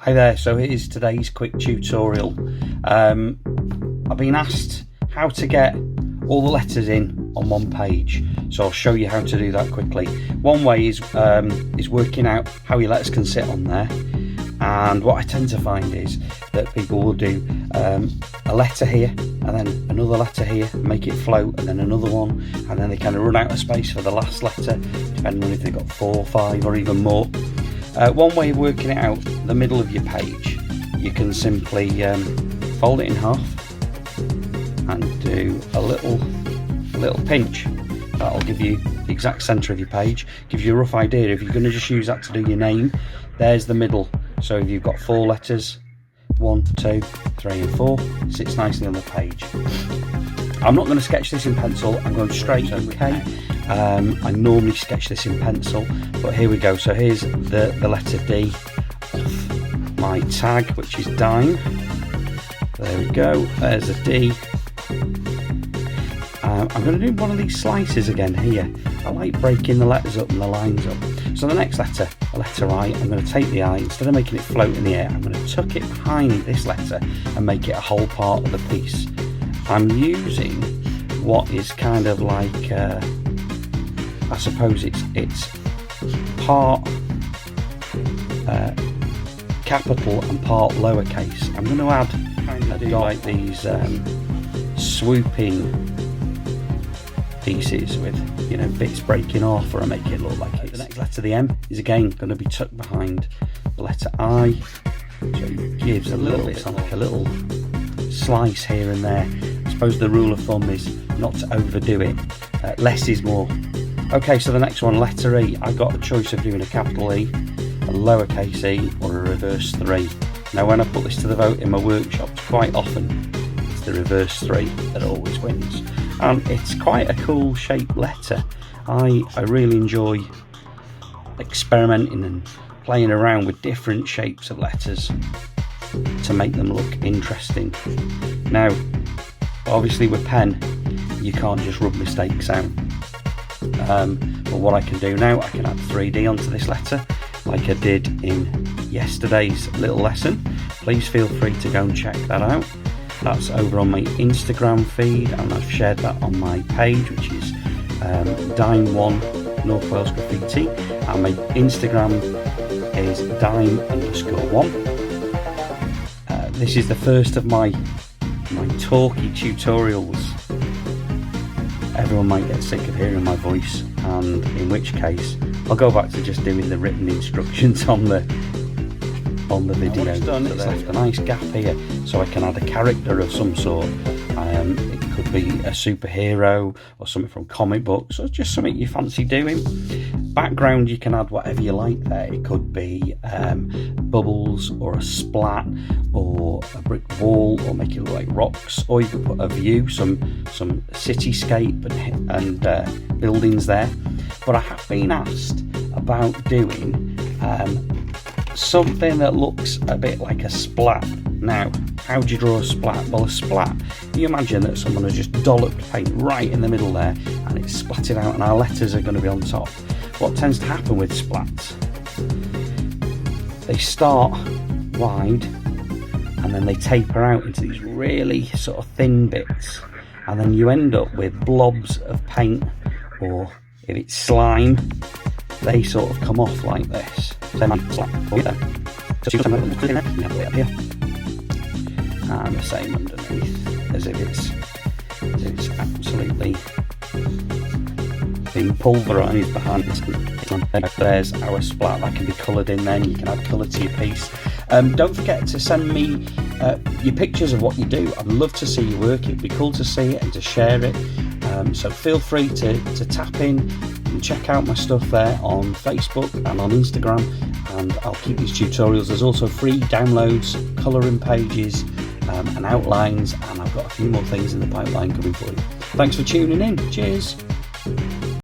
Hi there, so here's today's quick tutorial. I've been asked how to get all the letters in on one page, so I'll show you how to do that quickly. One way is working out how your letters can sit on there, and what I tend to find is that people will do a letter here and then another letter here, make it float, and then another one, and then they kind of run out of space for the last letter, depending on if they've got 4, 5 or even more. One way of working it out, the middle of your page, you can simply fold it in half and do a little pinch. That'll give you the exact centre of your page, gives you a rough idea. If you're going to just use that to do your name, there's the middle. So if you've got 4 letters, 1, 2, 3 and 4, it sits nicely on the page. I'm not going to sketch this in pencil, I'm going straight OK. I normally sketch this in pencil, but here we go. So here's the letter D off my tag, which is dime. There we go, there's a D. I'm going to do one of these slices again here. I like breaking the letters up and the lines up. So the next letter, the letter I, I'm going to take the I, instead of making it float in the air, I'm going to tuck it behind this letter and make it a whole part of the piece. I'm using what is kind of like, I suppose it's part capital and part lowercase. I'm going to add kind of like these swooping pieces with, you know, bits breaking off, or I make it look like it's. The next letter, the M, is again going to be tucked behind the letter I, so it gives a little bit like a little slice here and there. I suppose the rule of thumb is not to overdo it. Less is more. Okay, so the next one, letter E. I got a choice of doing a capital E, a lowercase e, or a reverse 3. Now when I put this to the vote in my workshops, quite often it's the reverse 3 that always wins. And it's quite a cool shaped letter. I really enjoy experimenting and playing around with different shapes of letters to make them look interesting. Now, obviously with pen, you can't just rub mistakes out. But what I can do now, I can add 3D onto this letter, like I did in yesterday's little lesson. Please feel free to go and check that out. That's over on my Instagram feed, and I've shared that on my page, which is Dime1 North Wales Graffiti, and my Instagram is Dime_1. This is the first of my talky tutorials. Everyone might get sick of hearing my voice, and in which case I'll go back to just doing the written instructions on the video. What it's done, it's left a nice gap here, so I can add a character of some sort. It could be a superhero or something from comic books, or just something you fancy doing. Background, you can add whatever you like there. It could be bubbles, or a splat, or a brick wall, or make it look like rocks, or you could put a view, some cityscape and buildings there. But I have been asked about doing something that looks a bit like a splat. Now, how do you draw a splat? Well, a splat, you imagine that someone has just dolloped paint right in the middle there, and it's splatted out, and our letters are going to be on top. What tends to happen with splats, they start wide and then they taper out into these really sort of thin bits, and then you end up with blobs of paint, or if it's slime, they sort of come off like this. And the same underneath, as if it's absolutely being pulverised behind this. There's our splat that can be coloured in then. You can add colour to your piece. Don't forget to send me your pictures of what you do. I'd love to see your work. It'd be cool to see it and to share it. So feel free to tap in and check out my stuff there on Facebook and on Instagram, and I'll keep these tutorials. There's also free downloads, colouring pages and outlines, and I've got a few more things in the pipeline coming for you. Thanks for tuning in. Cheers.